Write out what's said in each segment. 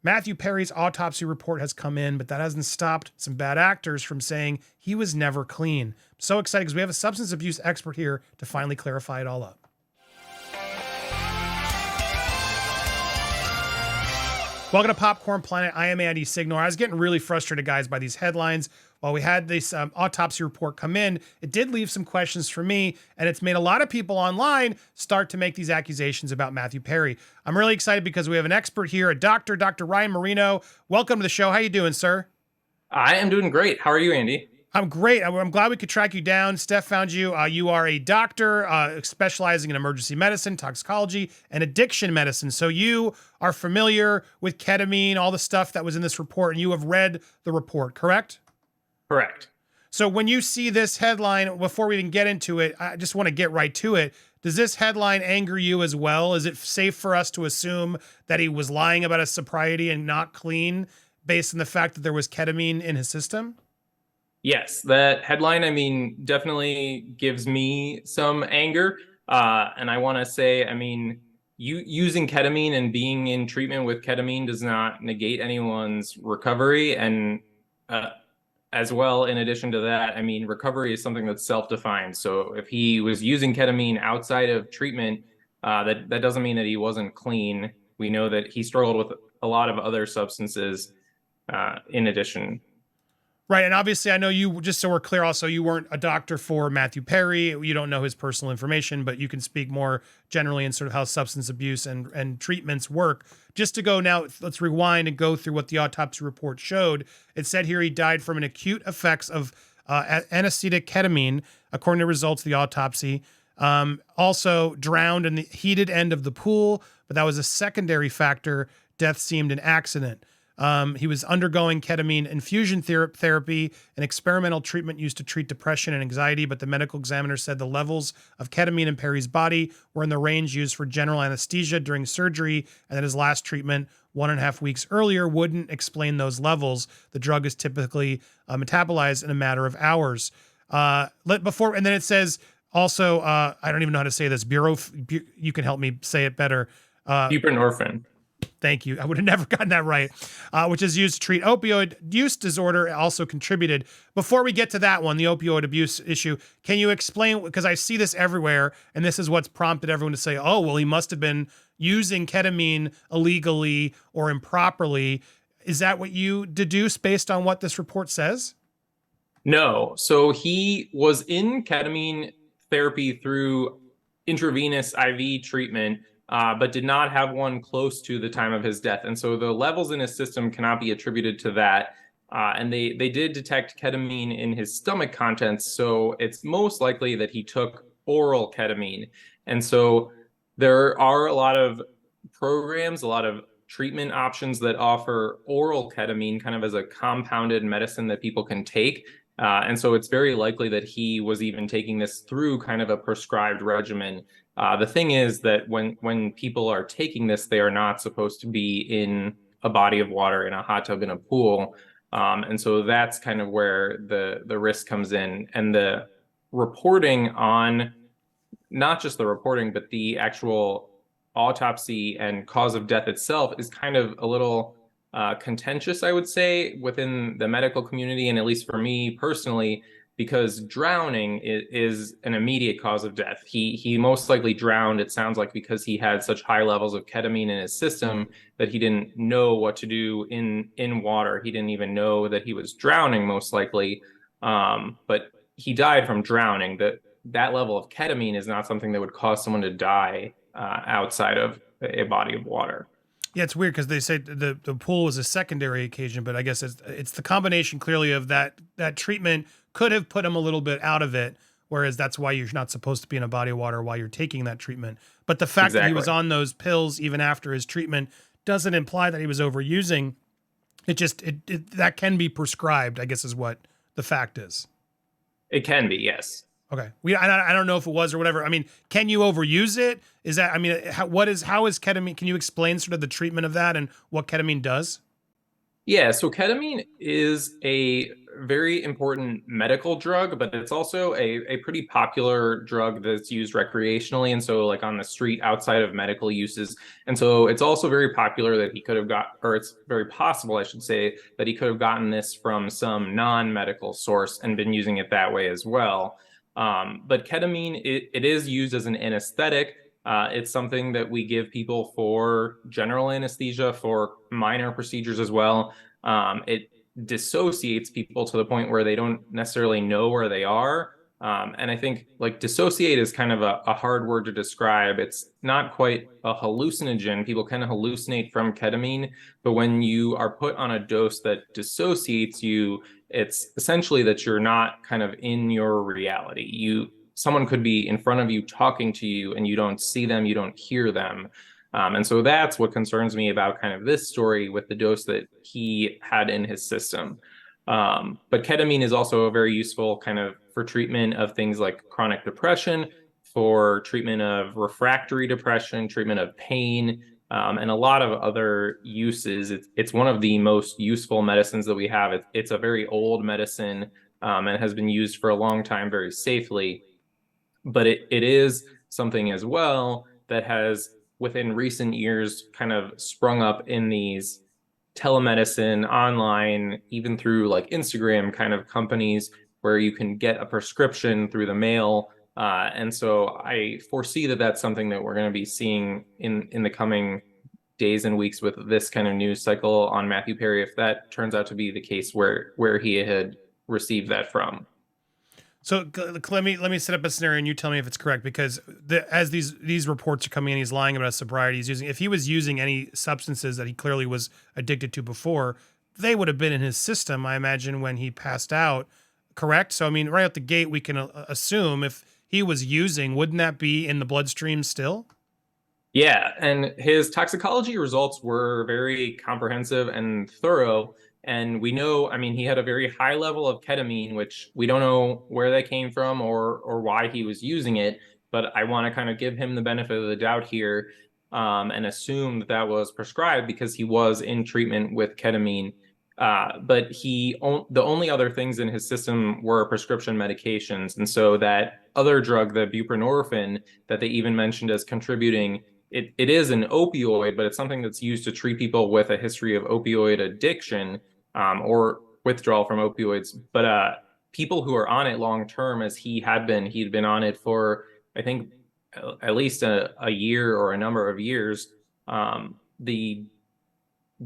Matthew Perry's autopsy report has come in, but that hasn't stopped some bad actors from saying he was never clean. I'm so excited because we have a substance abuse expert here to finally clarify it all up. Welcome to Popcorn Planet. I am Andy Signor. I was getting really frustrated, guys, by these headlines. While we had this autopsy report come in, it did leave some questions for me, and it's made a lot of people online start to make these accusations about Matthew Perry. I'm really excited because we have an expert here, a doctor, Dr. Ryan Marino. Welcome to the show. How you doing, sir? I am doing great. How are you, Andy? I'm great. I'm glad we could track you down. Steph found you. You are a doctor specializing in emergency medicine, toxicology, and addiction medicine. So you are familiar with ketamine, all the stuff that was in this report, and you have read the report, correct? Correct. So when you see this headline, before we even get into it, I just want to get right to it. Does this headline anger you as well? Is it safe for us to assume that he was lying about his sobriety and not clean based on the fact that there was ketamine in his system? Yes, that headline, definitely gives me some anger. And I want to say, using ketamine and being in treatment with ketamine does not negate anyone's recovery. And as well, in addition to that, recovery is something that's self-defined. So if he was using ketamine outside of treatment, that doesn't mean that he wasn't clean. We know that he struggled with a lot of other substances in addition. Right. And obviously, I know you, just so we're clear, also, you weren't a doctor for Matthew Perry. You don't know his personal information, but you can speak more generally in sort of how substance abuse and treatments work. Just to go now, let's rewind and go through what the autopsy report showed. It said here he died from an acute effects of anesthetic ketamine, according to results of the autopsy. Also drowned in the heated end of the pool, but that was a secondary factor. Death seemed an accident. He was undergoing ketamine infusion therapy, an experimental treatment used to treat depression and anxiety, but the medical examiner said the levels of ketamine in Perry's body were in the range used for general anesthesia during surgery, and that his last treatment 1.5 weeks earlier wouldn't explain those levels. The drug is typically metabolized in a matter of hours. And then it says also, I don't even know how to say this, you can help me say it better. Buprenorphine. Thank you. I would have never gotten that right, which is used to treat opioid use disorder, also contributed. Before we get to that one, the opioid abuse issue, can you explain, because I see this everywhere, and this is what's prompted everyone to say, oh, well, he must have been using ketamine illegally or improperly. Is that what you deduce based on what this report says? No. So he was in ketamine therapy through intravenous IV treatment, but did not have one close to the time of his death. And so the levels in his system cannot be attributed to that. And they did detect ketamine in his stomach contents. So it's most likely that he took oral ketamine. And so there are a lot of programs, a lot of treatment options that offer oral ketamine kind of as a compounded medicine that people can take. And so it's very likely that he was even taking this through kind of a prescribed regimen. The thing is that when people are taking this, they are not supposed to be in a body of water, in a hot tub, in a pool. And so that's kind of where the risk comes in. And the reporting on, not just the reporting, but the actual autopsy and cause of death itself is kind of a little contentious, I would say, within the medical community, and at least for me personally, because drowning is an immediate cause of death. He most likely drowned, it sounds like, because he had such high levels of ketamine in his system that he didn't know what to do in water. He didn't even know that he was drowning, most likely. But he died from drowning. That level of ketamine is not something that would cause someone to die outside of a body of water. Yeah, it's weird because they say the pool was a secondary occasion, but I guess it's the combination clearly of that treatment could have put him a little bit out of it, whereas that's why you're not supposed to be in a body of water while you're taking that treatment. But the fact that he was on those pills even after his treatment doesn't imply that he was overusing. That can be prescribed, I guess, is what the fact is. It can be, yes. Okay. I don't know if it was or whatever. I mean, can you overuse it? Is that, how is ketamine? Can you explain sort of the treatment of that and what ketamine does? Yeah, so ketamine is a very important medical drug, but it's also a pretty popular drug that's used recreationally. And so, like on the street outside of medical uses. And so, it's also very popular that he could have got, or it's very possible, I should say, that he could have gotten this from some non medical source and been using it that way as well. But ketamine, it is used as an anesthetic. It's something that we give people for general anesthesia, for minor procedures as well. It dissociates people to the point where they don't necessarily know where they are. And I think like dissociate is kind of a hard word to describe. It's not quite a hallucinogen. People kind of hallucinate from ketamine, but when you are put on a dose that dissociates you, it's essentially that you're not kind of in your reality. Someone could be in front of you talking to you and you don't see them, you don't hear them. And so that's what concerns me about kind of this story with the dose that he had in his system. But ketamine is also very useful kind of for treatment of things like chronic depression, for treatment of refractory depression, treatment of pain, and a lot of other uses. It's one of the most useful medicines that we have. It's a very old medicine and has been used for a long time very safely. But it is something as well that has within recent years kind of sprung up in these telemedicine online, even through like Instagram kind of companies where you can get a prescription through the mail. And so I foresee that that's something that we're going to be seeing in the coming days and weeks with this kind of news cycle on Matthew Perry, if that turns out to be the case where he had received that from. So let me set up a scenario, and you tell me if it's correct. Because as these reports are coming in, he's lying about his sobriety. He's using, if he was using any substances that he clearly was addicted to before, they would have been in his system, I imagine, when he passed out. Correct. So I mean, right out the gate, we can assume if he was using, wouldn't that be in the bloodstream still? Yeah, and his toxicology results were very comprehensive and thorough. And we know, I mean, he had a very high level of ketamine, which we don't know where that came from or why he was using it. But I want to kind of give him the benefit of the doubt here, and assume that that was prescribed because he was in treatment with ketamine. But the only other things in his system were prescription medications, and so that other drug, the buprenorphine, that they even mentioned as contributing, it is an opioid, but it's something that's used to treat people with a history of opioid addiction, or withdrawal from opioids. But people who are on it long term, as he'd been on it for, I think, at least a year or a number of years. The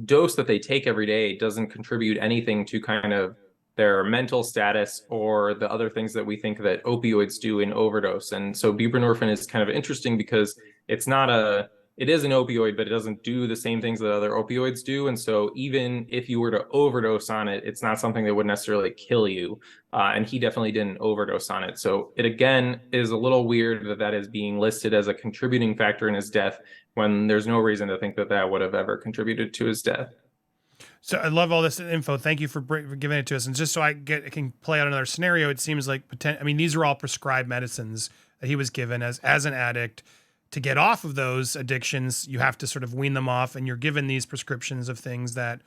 dose that they take every day doesn't contribute anything to kind of their mental status or the other things that we think that opioids do in overdose. And so buprenorphine is kind of interesting because it is an opioid, but it doesn't do the same things that other opioids do. And so even if you were to overdose on it, it's not something that would necessarily kill you. And he definitely didn't overdose on it. So it again is a little weird that that is being listed as a contributing factor in his death when there's no reason to think that that would have ever contributed to his death. So I love all this info. Thank you for giving it to us. And just so I can play out another scenario, it seems like I mean, these are all prescribed medicines that he was given as an addict. To get off of those addictions, you have to sort of wean them off, and you're given these prescriptions of things that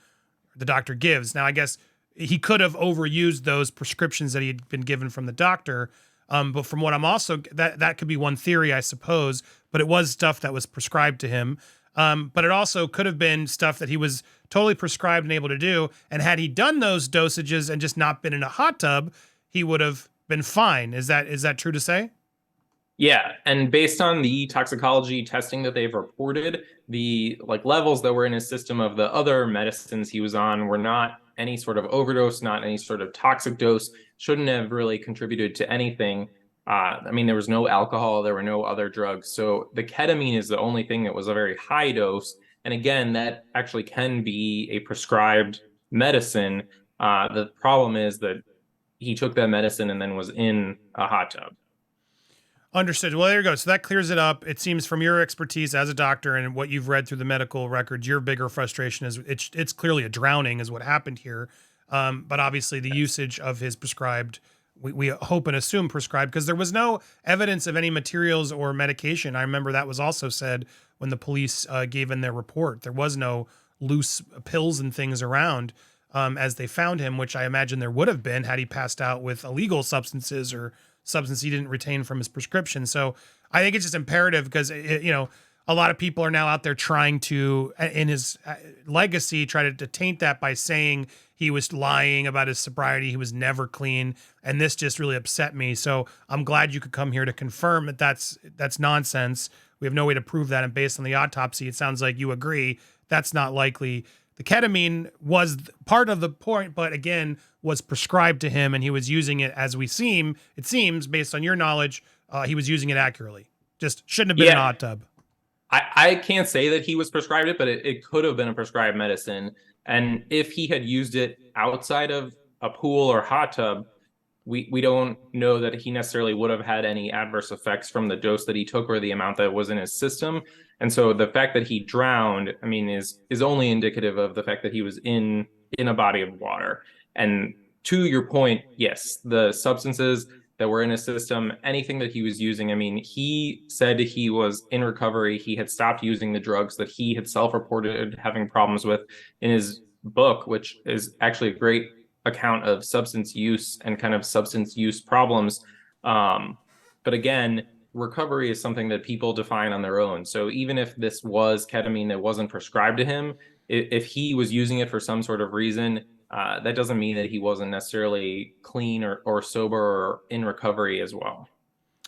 the doctor gives. Now, I guess he could have overused those prescriptions that he had been given from the doctor. But from what I'm also, that could be one theory, I suppose, but it was stuff that was prescribed to him. But it also could have been stuff that he was totally prescribed and able to do. And had he done those dosages and just not been in a hot tub, he would have been fine. Is that true to say? Yeah, and based on the toxicology testing that they've reported, the like levels that were in his system of the other medicines he was on were not any sort of overdose, not any sort of toxic dose, shouldn't have really contributed to anything. I mean, there was no alcohol, there were no other drugs. So the ketamine is the only thing that was a very high dose. And again, that actually can be a prescribed medicine. The problem is that he took that medicine and then was in a hot tub. Understood. Well, there you go. So that clears it up. It seems from your expertise as a doctor and what you've read through the medical records, your bigger frustration is it's clearly a drowning is what happened here. But obviously the usage of his prescribed, we hope and assume prescribed, because there was no evidence of any materials or medication. I remember that was also said when the police gave in their report. There was no loose pills and things around. as they found him, which I imagine there would have been had he passed out with illegal substances or substance he didn't retain from his prescription. So I think it's just imperative because, a lot of people are now out there trying to, in his legacy, try to taint that by saying he was lying about his sobriety. He was never clean. And this just really upset me. So I'm glad you could come here to confirm that that's nonsense. We have no way to prove that. And based on the autopsy, it sounds like you agree that's not likely. The ketamine was part of the point, but again, was prescribed to him and he was using it as it seems, based on your knowledge, he was using it accurately. Just shouldn't have been in a hot tub. I can't say that he was prescribed it, but it could have been a prescribed medicine. And if he had used it outside of a pool or hot tub, we don't know that he necessarily would have had any adverse effects from the dose that he took or the amount that was in his system. And so the fact that he drowned, I mean, is only indicative of the fact that he was in a body of water. And to your point, yes, the substances that were in his system, anything that he was using. I mean, he said he was in recovery. He had stopped using the drugs that he had self-reported having problems with in his book, which is actually a great account of substance use and kind of substance use problems. But again, recovery is something that people define on their own. So even if this was ketamine that wasn't prescribed to him, if he was using it for some sort of reason, that doesn't mean that he wasn't necessarily clean or sober or in recovery as well.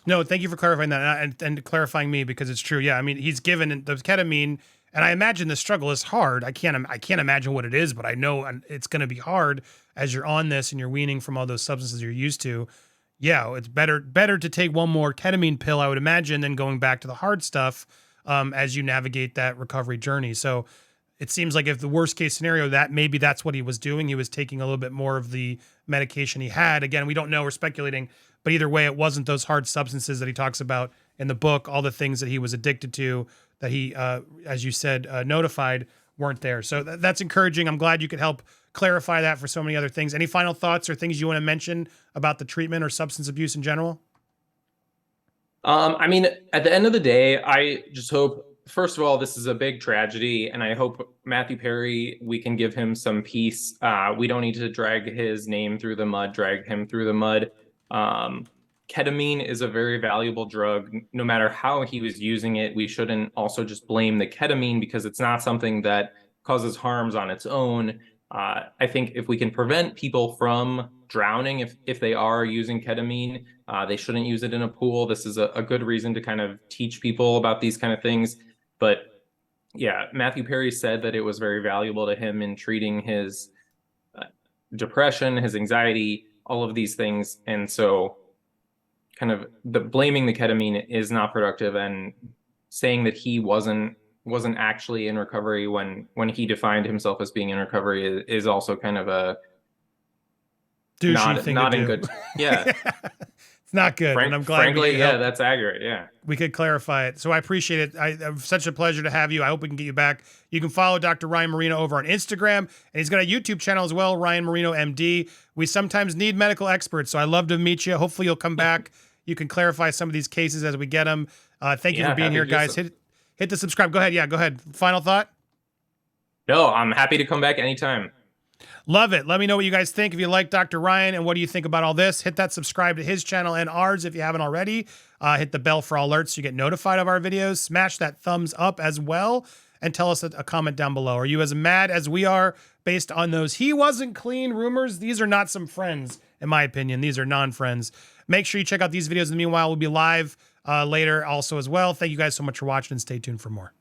No, thank you for clarifying that and clarifying me, because it's true. Yeah, I mean, he's given the ketamine, and I imagine the struggle is hard. I can't imagine what it is, but I know it's going to be hard as you're on this and you're weaning from all those substances you're used to. Yeah, it's better to take one more ketamine pill, I would imagine, than going back to the hard stuff as you navigate that recovery journey. So it seems like if the worst case scenario, that maybe that's what he was doing. He was taking a little bit more of the medication he had. Again, we don't know, we're speculating, but either way, it wasn't those hard substances that he talks about in the book. All the things that he was addicted to that he, as you said, notified weren't there. So that's encouraging. I'm glad you could help clarify that for so many other things. Any final thoughts or things you want to mention about the treatment or substance abuse in general? I mean, at the end of the day, I just hope, first of all, this is a big tragedy, and I hope Matthew Perry, we can give him some peace. We don't need to drag his name through the mud, drag him through the mud. Ketamine is a very valuable drug. No matter how he was using it, we shouldn't also just blame the ketamine because it's not something that causes harms on its own. I think if we can prevent people from drowning, if they are using ketamine, they shouldn't use it in a pool. This is a good reason to kind of teach people about these kind of things. But yeah, Matthew Perry said that it was very valuable to him in treating his depression, his anxiety, all of these things. And so kind of blaming the ketamine is not productive, and saying that he wasn't actually in recovery when he defined himself as being in recovery is also kind of a douchey thing not to in do. good. Yeah. It's not good. And I'm glad frankly, yeah, that's accurate. Yeah. We could clarify it. So I appreciate it. It's such a pleasure to have you. I hope we can get you back. You can follow Dr. Ryan Marino over on Instagram, and he's got a YouTube channel as well, Ryan Marino MD. We sometimes need medical experts, so I'd love to meet you. Hopefully you'll come back. You can clarify some of these cases as we get them. Thank you for being here, guys. Hit the subscribe. Go ahead. Yeah, go ahead. Final thought? No, I'm happy to come back anytime. Love it. Let me know what you guys think. If you like Dr. Ryan and what do you think about all this, hit that subscribe to his channel and ours if you haven't already. Hit the bell for all alerts so you get notified of our videos. Smash that thumbs up as well, and tell us a comment down below. Are you as mad as we are based on those "he wasn't clean" rumors? These are not some friends, in my opinion. These are non-friends. Make sure you check out these videos. In the meanwhile, we'll be live later also as well. Thank you guys so much for watching, and stay tuned for more.